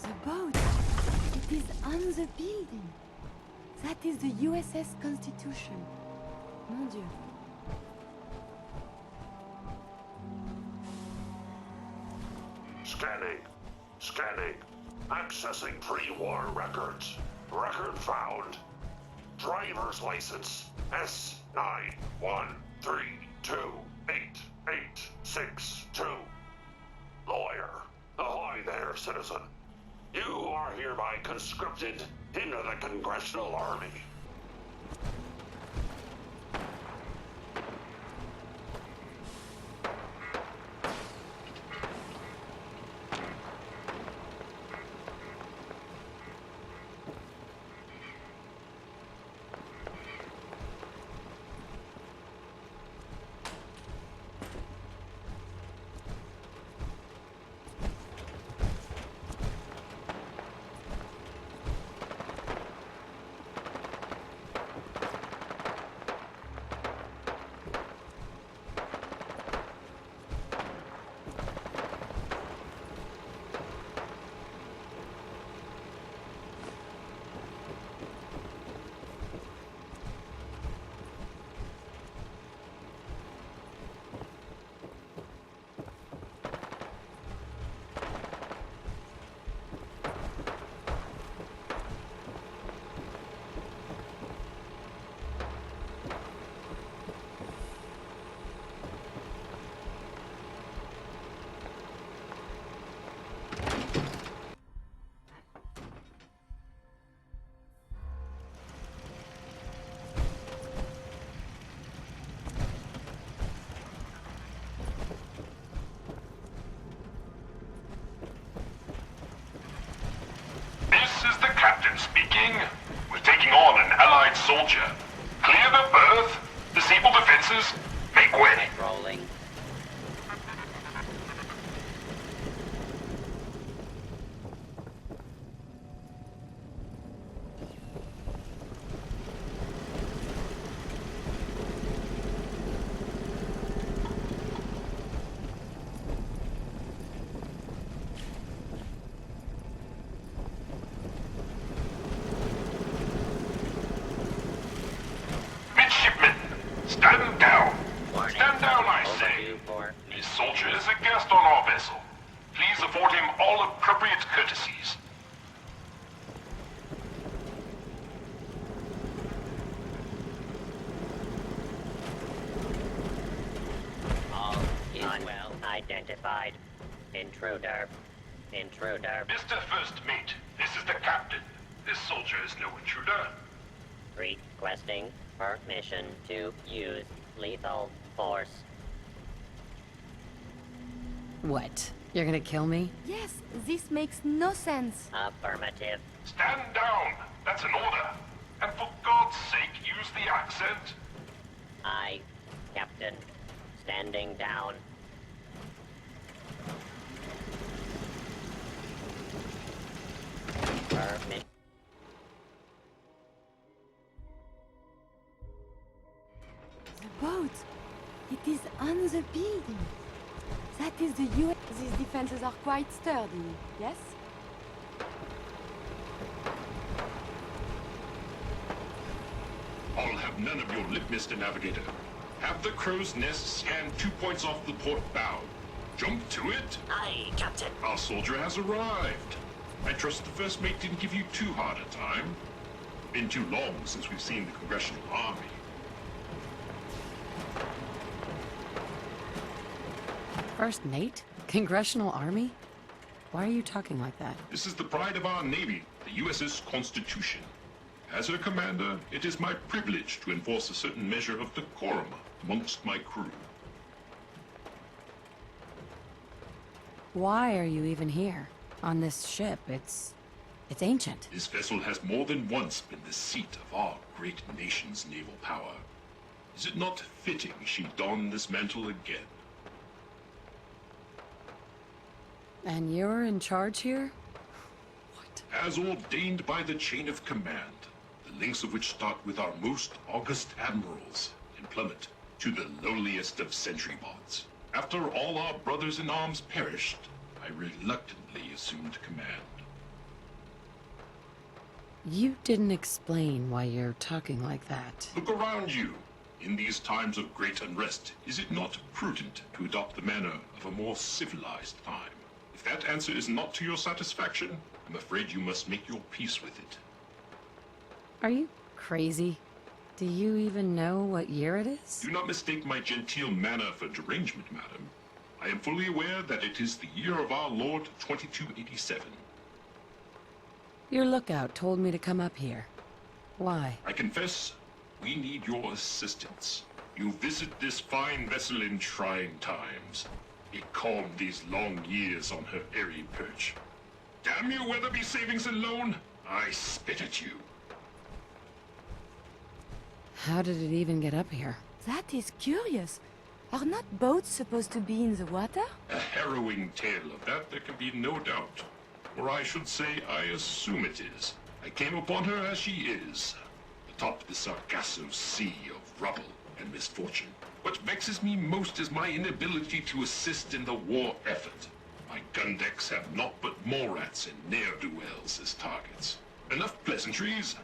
The boat. It is on the building. That is the USS Constitution. Mon Dieu. Scanning. Scanning. Accessing pre-war records. Record found. Driver's license S91328862. Lawyer. Ahoy there, citizen. You are hereby conscripted into the Congressional Army. Speaking. We're taking on an allied soldier. Clear the berth. Disable defenses. Make way. Rolling. Stand down. Stand down, I say. This soldier is a guest on our vessel. Please afford him all appropriate courtesies. All is well identified. Intruder. Intruder. Mr. First Mate, this is the captain. This soldier is no intruder. Requesting permission to use lethal force. What? You're gonna kill me? Yes, this makes no sense. Affirmative. Stand down. That's an order. And for God's sake, use the accent. I, Captain, standing down. Permit. The boat. It is on the building. That is the US. These defenses are quite sturdy, yes? I'll have none of your lip, Mr. Navigator. Have the crow's nest scan 2 points off the port bow. Jump to it. Aye, Captain. Our soldier has arrived. I trust the first mate didn't give you too hard a time. Been too long since we've seen the Congressional Army. First mate? Congressional Army? Why are you talking like that? This is the pride of our Navy, the USS Constitution. As her commander, it is my privilege to enforce a certain measure of decorum amongst my crew. Why are you even here? On this ship, it's ancient. This vessel has more than once been the seat of our great nation's naval power. Is it not fitting she don this mantle again? And you're in charge here? What? As ordained by the chain of command, the links of which start with our most august admirals and plummet to the lowliest of sentrybots. After all our brothers in arms perished, I reluctantly assumed command. You didn't explain why you're talking like that. Look around you. In these times of great unrest, is it not prudent to adopt the manner of a more civilized time? If that answer is not to your satisfaction, I'm afraid you must make your peace with it. Are you crazy? Do you even know what year it is? Do not mistake my genteel manner for derangement, madam. I am fully aware that it is the year of our Lord 2287. Your lookout told me to come up here. Why? I confess, we need your assistance. You visit this fine vessel in trying times. It calmed these long years on her airy perch. Damn you, Weatherby Savings and Loan! I spit at you. How did it even get up here? That is curious. Are not boats supposed to be in the water? A harrowing tale of that there can be no doubt. Or I should say, I assume it is. I came upon her as she is, atop the Sargasso Sea of rubble and misfortune. What vexes me most is my inability to assist in the war effort. My gun decks have naught but Morats and ne'er-do-wells as targets. Enough pleasantries.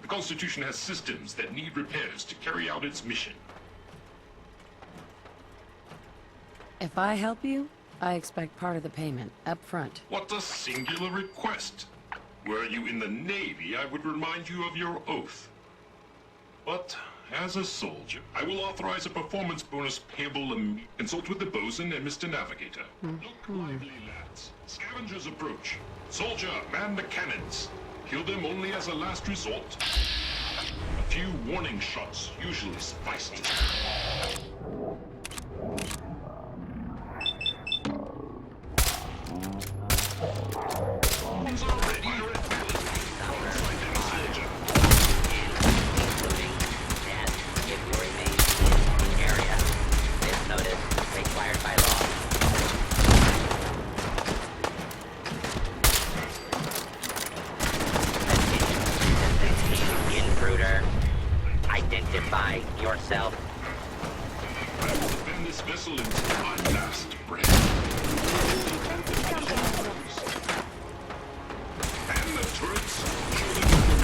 The Constitution has systems that need repairs to carry out its mission. If I help you, I expect part of the payment, up front. What a singular request. Were you in the Navy, I would remind you of your oath. But, as a soldier, I will authorize a performance bonus payable immediately. Consult with the bosun and Mr. Navigator. Look lively, lads. Scavengers approach. Soldier, man the cannons. Kill them only as a last resort. A few warning shots usually suffice to... Identify yourself. I will defend this vessel until my last breath. And the turrets surely will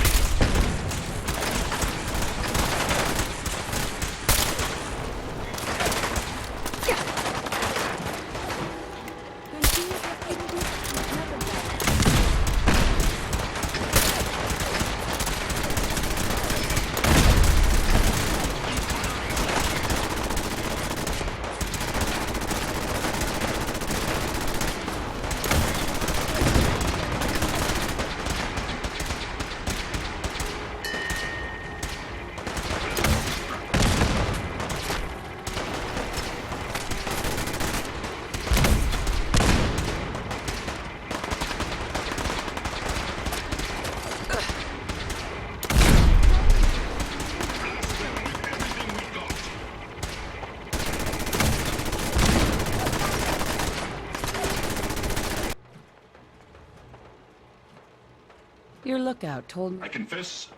Your lookout told me... I confess,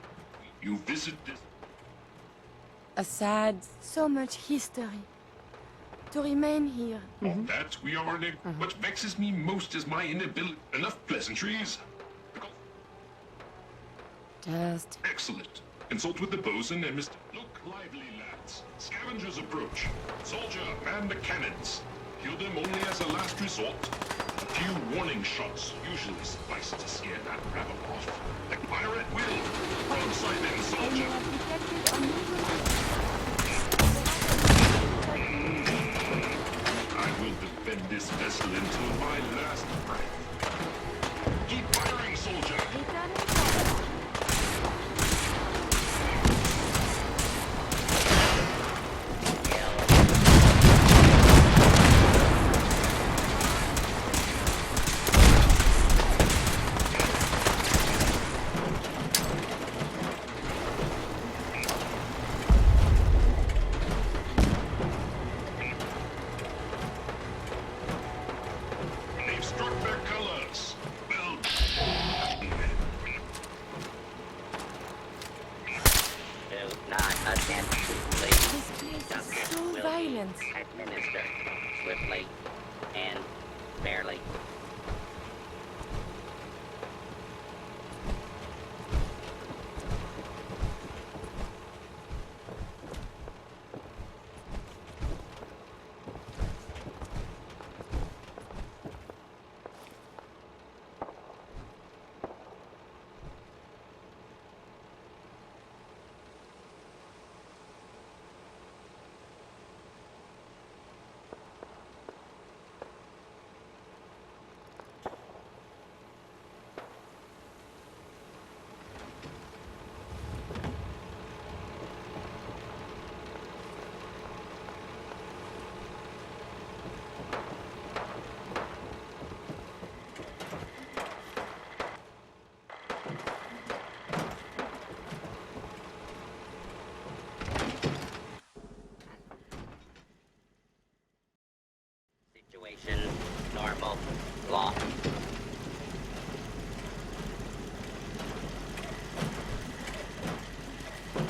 you visit this... A sad... So much history. To remain here. Of that we are in a... What vexes me most is my inability... Enough pleasantries? Just... Excellent. Consult with the bosun and Mr... Look lively, lads. Scavengers approach. Soldier, man the cannons. Kill them only as a last resort. A few warning shots usually suffice to scare that rabble off. Like fire at will. Broadside them, soldier. I will defend this vessel until my last breath. Keep firing, soldier. They've struck their colors. Well, Do not attempt to flee. This place is Justice so will be violent. administered swiftly and fairly.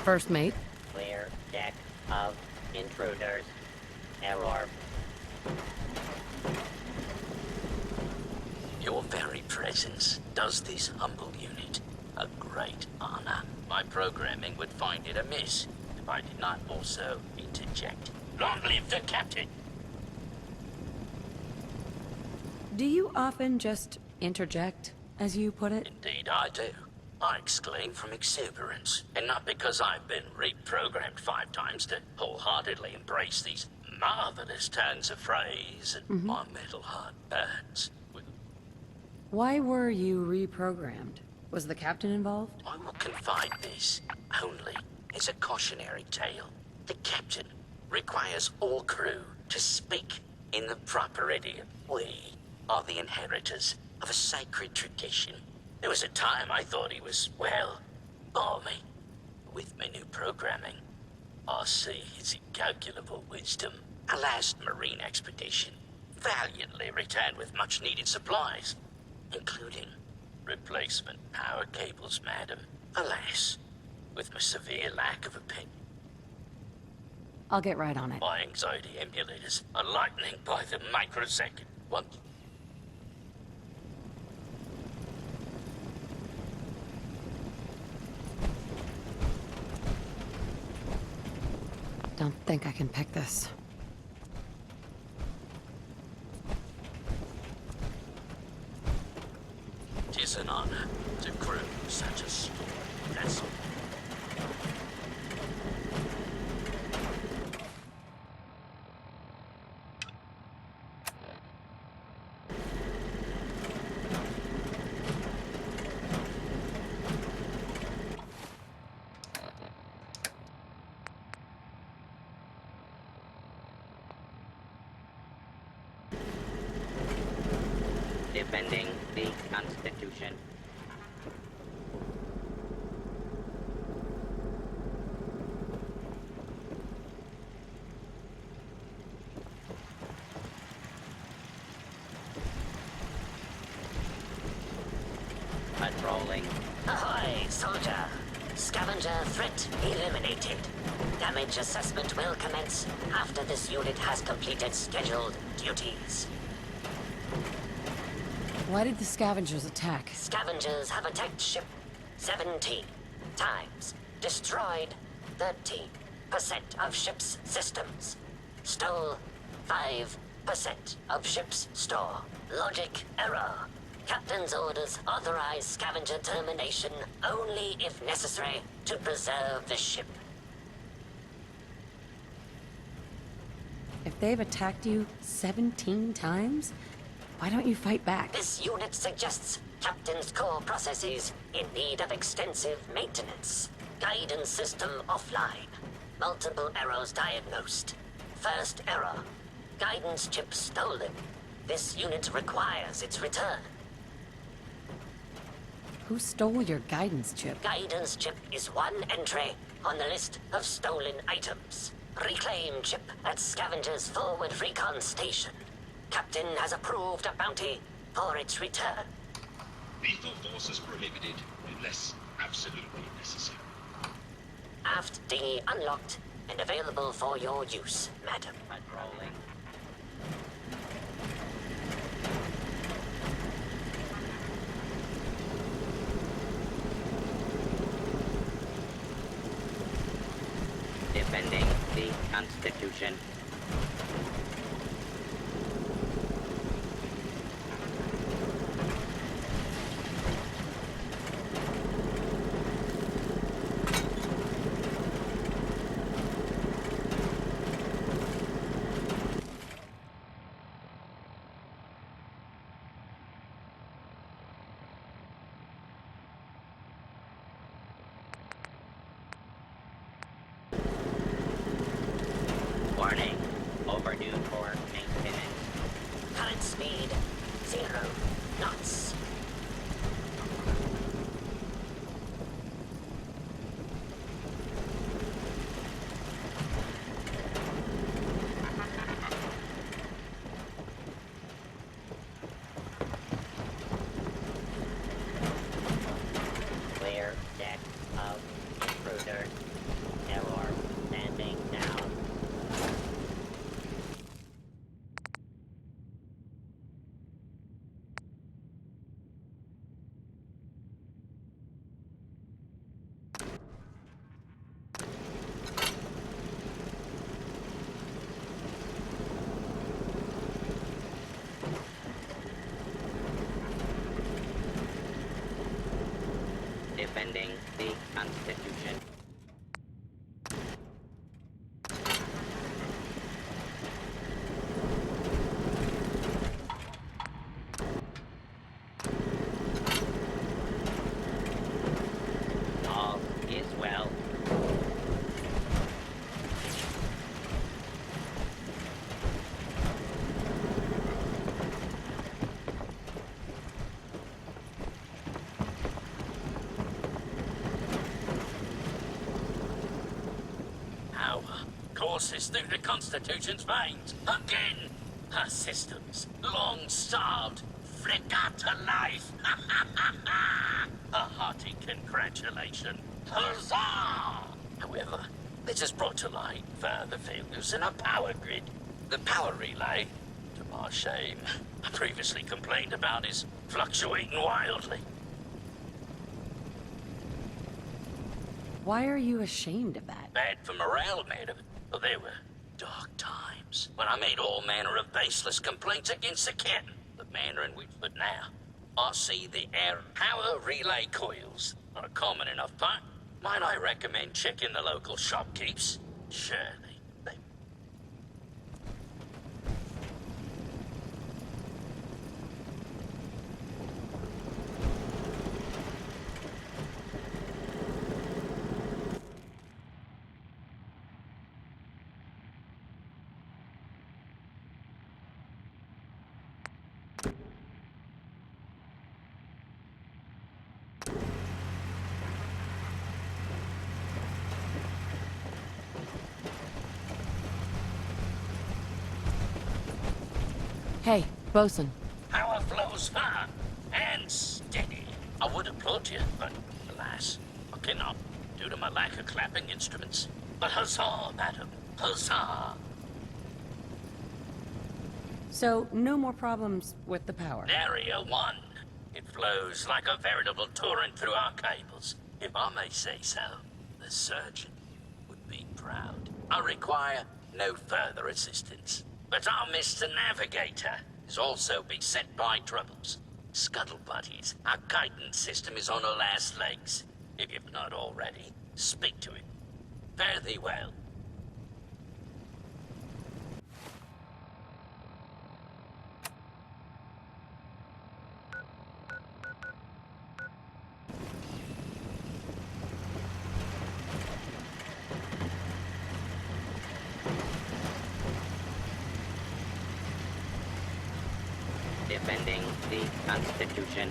First mate. Clear deck of intruders. Error. Your very presence does this humble unit a great honor. My programming would find it amiss if I did not also interject. Long live the captain! Do you often just interject, as you put it? Indeed I do. I exclaim from exuberance, and not because I've been reprogrammed 5 times to wholeheartedly embrace these marvelous turns of phrase, and my metal heart burns. Why were you reprogrammed? Was the captain involved? I will confide this only as a cautionary tale. The captain requires all crew to speak in the proper idiom. We are the inheritors of a sacred tradition. There was a time I thought he was, well, balmy. With my new programming, I see his incalculable wisdom. A last marine expedition valiantly returned with much-needed supplies, including replacement power cables, madam. Alas, with my severe lack of opinion. I'll get right on it. My anxiety emulators are lightning by the microsecond. One. Don't think I can pick this. Tis an honor to crew such a small vessel. Defending the Constitution. Patrolling. Ahoy, soldier! Scavenger threat eliminated. Damage assessment will commence after this unit has completed scheduled duties. Why did the scavengers attack? Scavengers have attacked ship 17 times, destroyed 13% of ship's systems, stole 5% of ship's store. Logic error. Captain's orders authorize scavenger termination only if necessary to preserve the ship. If they've attacked you 17 times, why don't you fight back? This unit suggests Captain's core processes in need of extensive maintenance. Guidance system offline. Multiple errors diagnosed. First error. Guidance chip stolen. This unit requires its return. Who stole your guidance chip? Guidance chip is one entry on the list of stolen items. Reclaim chip at Scavenger's forward recon station. Captain has approved a bounty for its return. Lethal force is prohibited unless absolutely necessary. Aft dinghy unlocked and available for your use, madam. Patrolling. Defending the Constitution. Warning. Overdue for maintenance. Current speed 0 knots. Clear deck of intruders. defending the Constitution. All is well. Our courses through the Constitution's veins. Again, her systems, long starved, flicker to life. A hearty congratulations. Huzzah! However, this has brought to light further failures in our power grid. The power relay, to my shame, I previously complained about, is fluctuating wildly. Why are you ashamed of that? Bad for morale, madam. But there were dark times when I made all manner of baseless complaints against the captain, the manner in which, but now, I see the air power relay coils are a common enough part. Might I recommend checking the local shopkeepers? Surely they... Hey, bosun. Power flows far and steady. I would applaud you, but alas, I cannot, due to my lack of clapping instruments. But huzzah, madam, huzzah! So, no more problems with the power. Area 1. It flows like a veritable torrent through our cables. If I may say so, the surgeon would be proud. I require no further assistance. But our Mr. Navigator is also beset by troubles. Scuttle buddies, our guidance system is on her last legs. If you've not already, speak to it. Fare thee well. Defending the Constitution.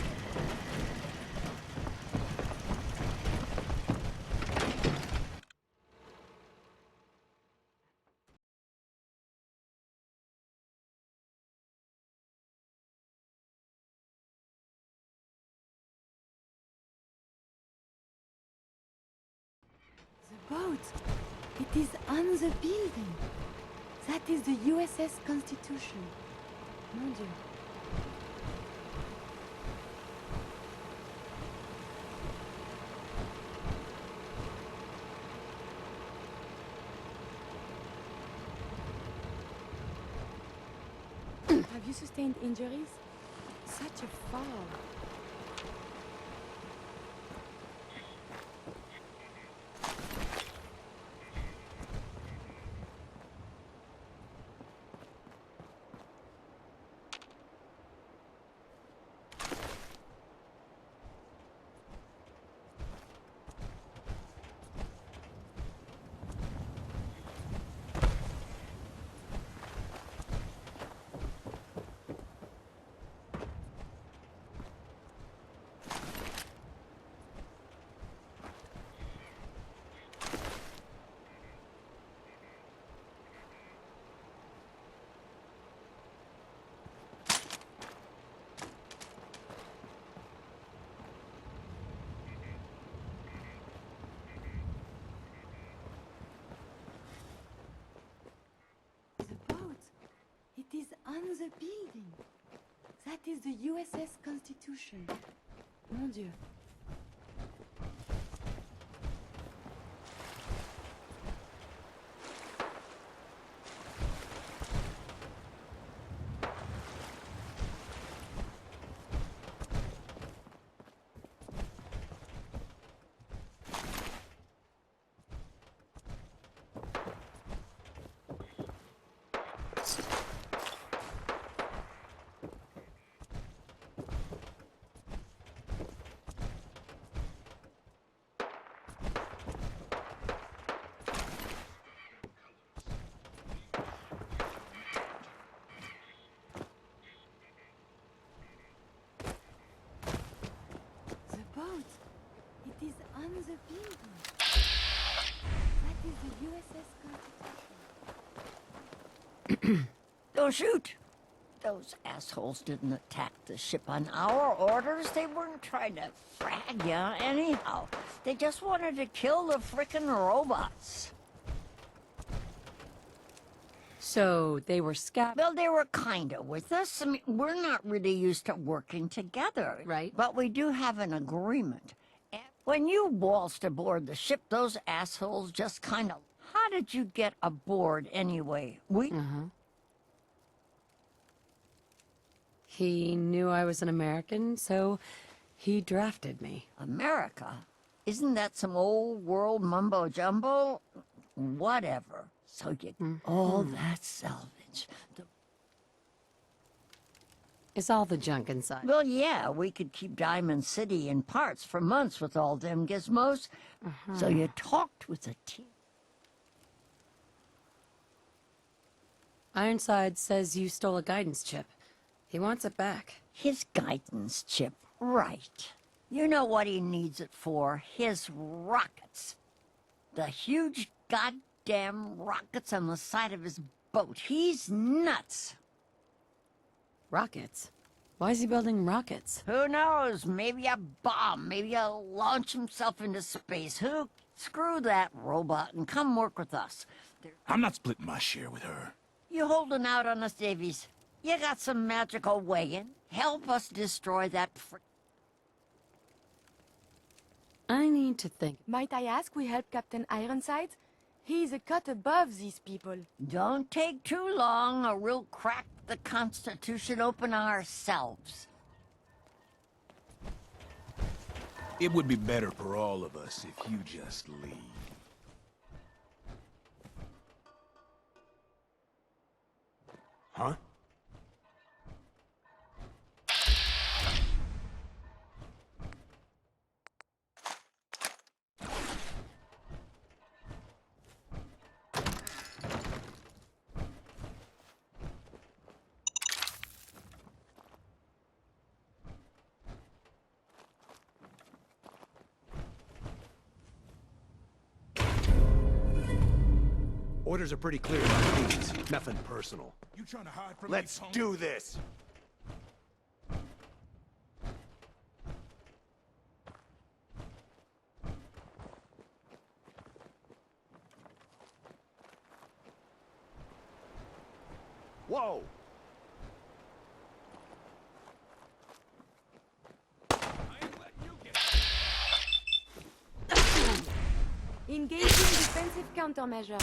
The boat! It is on the building! That is the USS Constitution. Mon Dieu. Have you sustained injuries? Such a fall. It is on the building. That is the USS Constitution. Mon Dieu. Don't shoot! Those assholes didn't attack the ship on our orders. They weren't trying to frag ya anyhow. They just wanted to kill the frickin' robots. So they were Well, they were kinda with us. I mean, we're not really used to working together. Right. But we do have an agreement. And when you waltzed aboard the ship, those assholes just kinda... How did you get aboard anyway? He knew I was an American, so he drafted me. America? Isn't that some old world mumbo-jumbo? Whatever. So you... All that salvage. Is all the junk inside? Well, yeah, we could keep Diamond City in parts for months with all them gizmos. So you talked with the team. Ironside says you stole a guidance chip. He wants it back. His guidance chip, right. You know what he needs it for? His rockets. The huge goddamn rockets on the side of his boat. He's nuts. Rockets? Why is he building rockets? Who knows? Maybe a bomb. Maybe he'll launch himself into space. Who? Screw that robot and come work with us. I'm not splitting my share with her. You holding out on us, Davies? You got some magical way in? Help us destroy that I need to think. Might I ask we help Captain Ironside? He's a cut above these people. Don't take too long, or we'll crack the Constitution open ourselves. It would be better for all of us if you just leave. Huh? Orders are pretty clear about these. Nothing personal. You trying to hide from Let's me, do this! Whoa! Engaging defensive countermeasure.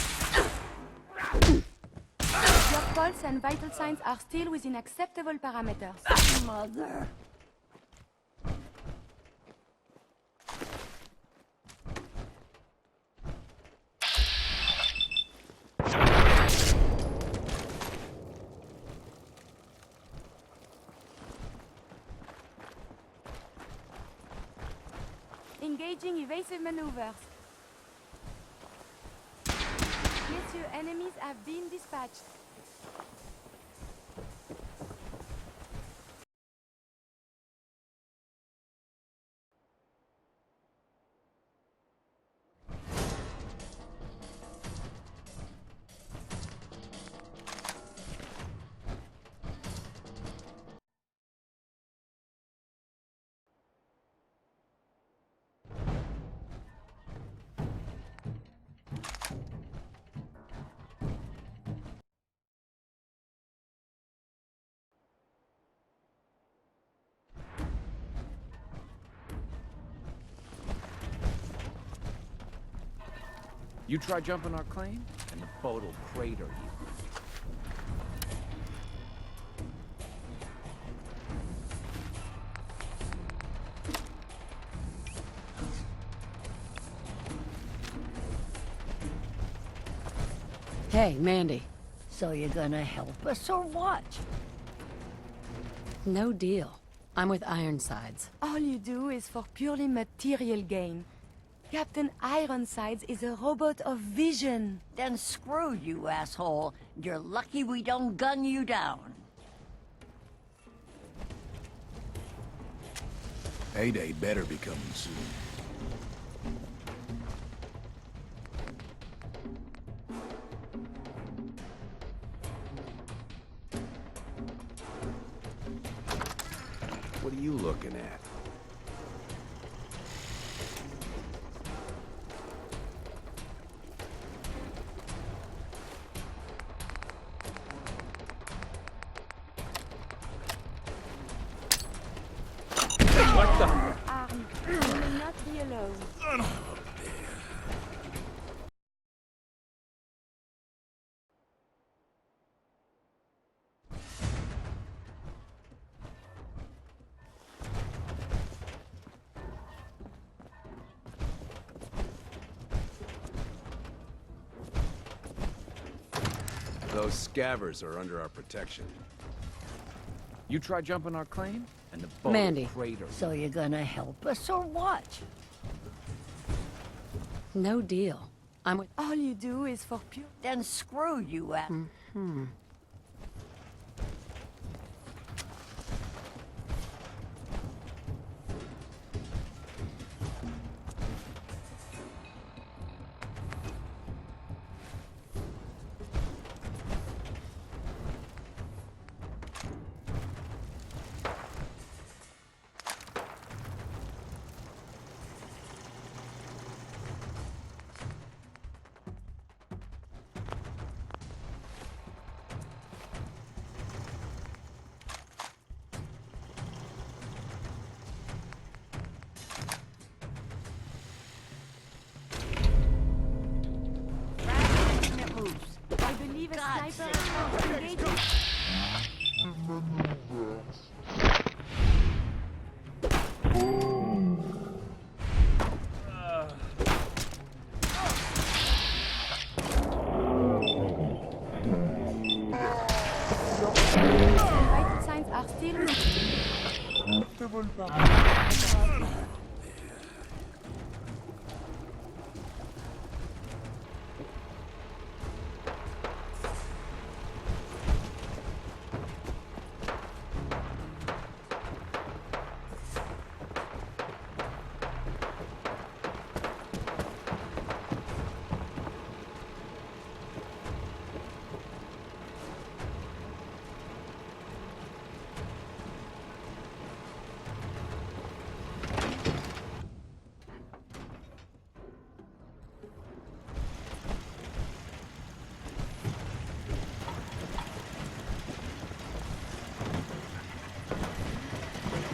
Your pulse and vital signs are still within acceptable parameters. Mother. Engaging evasive maneuvers. Monsieur, enemies have been dispatched. You try jumping our claim, and the boat will crater you. Hey, Mandy. So you're gonna help us or what? No deal. I'm with Ironsides. All you do is for purely material gain. Captain Ironsides is a robot of vision. Then screw you, asshole. You're lucky we don't gun you down. Payday better be coming soon. What are you looking at? What the? Arm. You will not be alone. Those scavers are under our protection. You try jumping our claim, and the boat Mandy. crater. So you're gonna help us or what? No deal. I'm with... All you do is for pure... Then screw you, Adam. I believe a sniper is engaging. Vital signs are still...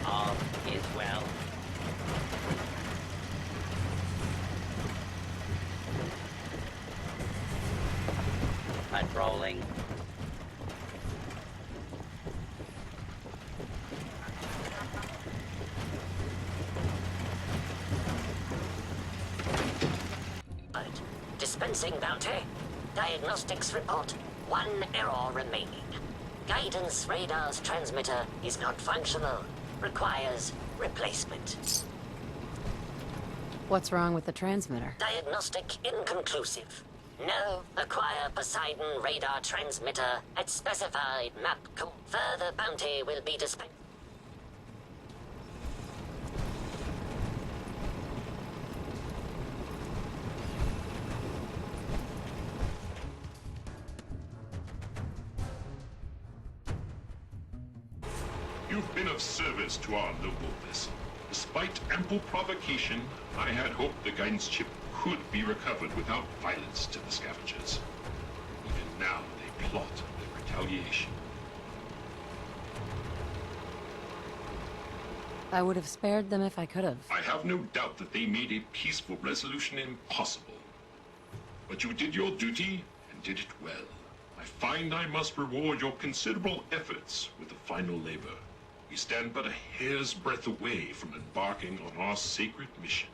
All is well. Patrolling. Dispensing bounty. Diagnostics report. 1 error remaining. Guidance radar's transmitter is not functional. Requires replacement. What's wrong with the transmitter? Diagnostic inconclusive. No acquire Poseidon radar transmitter at specified map code. Further bounty will be dispensed. You've been of service to our noble vessel. Despite ample provocation, I had hoped the guidance chip could be recovered without violence to the scavengers. Even now, they plot their retaliation. I would have spared them if I could have. I have no doubt that they made a peaceful resolution impossible. But you did your duty, and did it well. I find I must reward your considerable efforts with the final labor. We stand but a hair's breadth away from embarking on our sacred mission.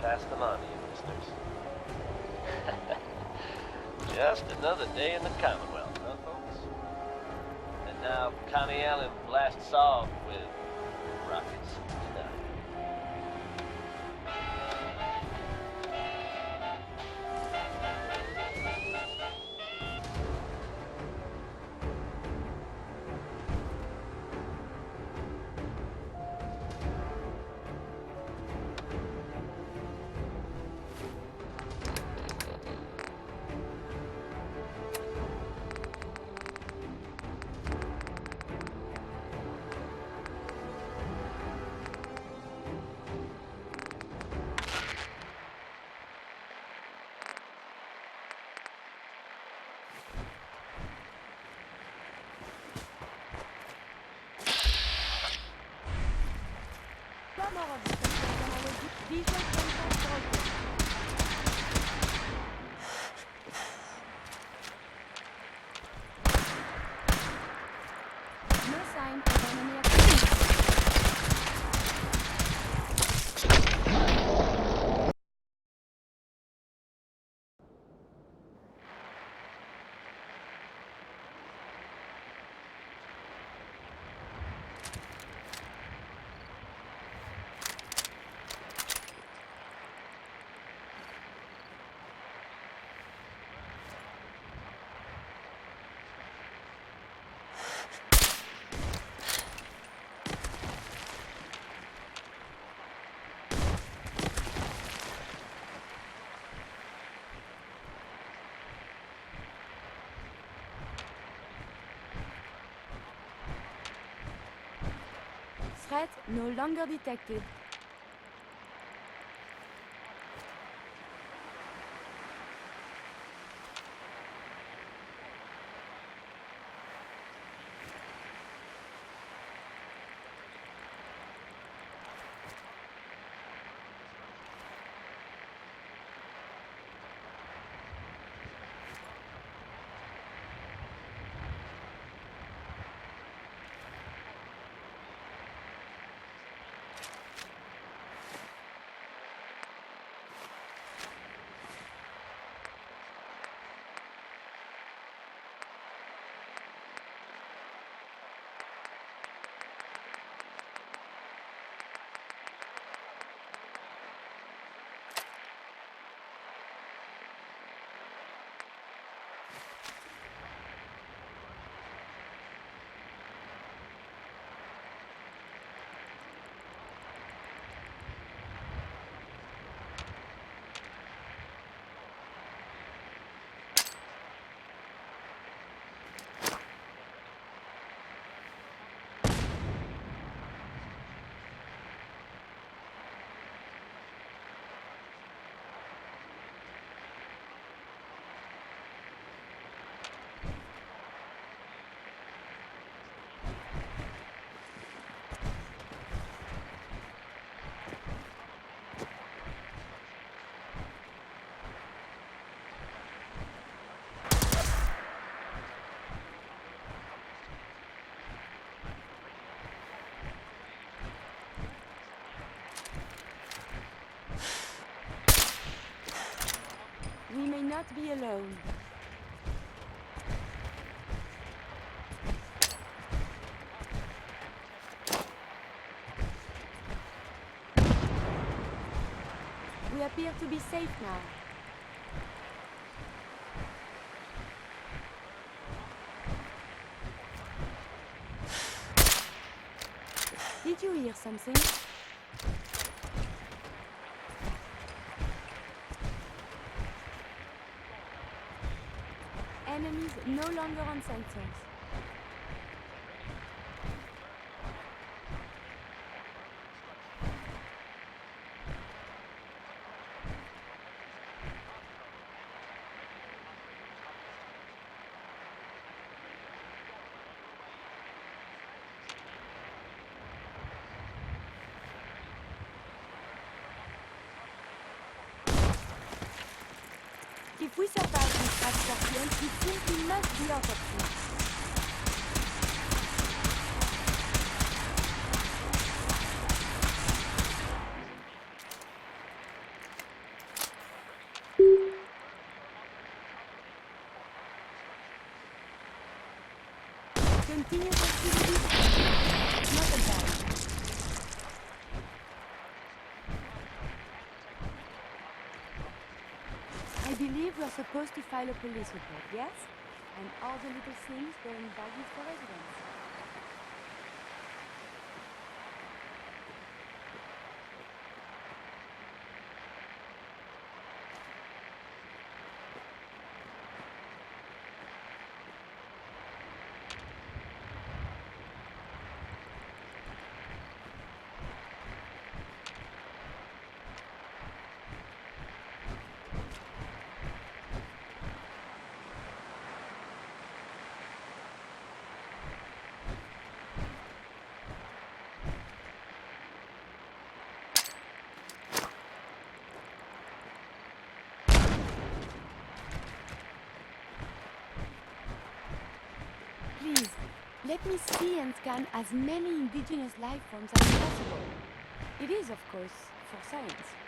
Pass them on to you, listeners. Just another day in the Commonwealth, huh, folks? And now Connie Allen blasts off with rockets tonight. No sign of enemy activity. Threat no longer detected. We may not be alone. We appear to be safe now. Did you hear something? Enemies no longer on sensors. If we survive this absorption, it simply must be autopsy. I believe we're supposed to file a police report, yes? And all the little things going badly for residents. Please, let me see and scan as many indigenous life forms as possible. It is, of course, for science.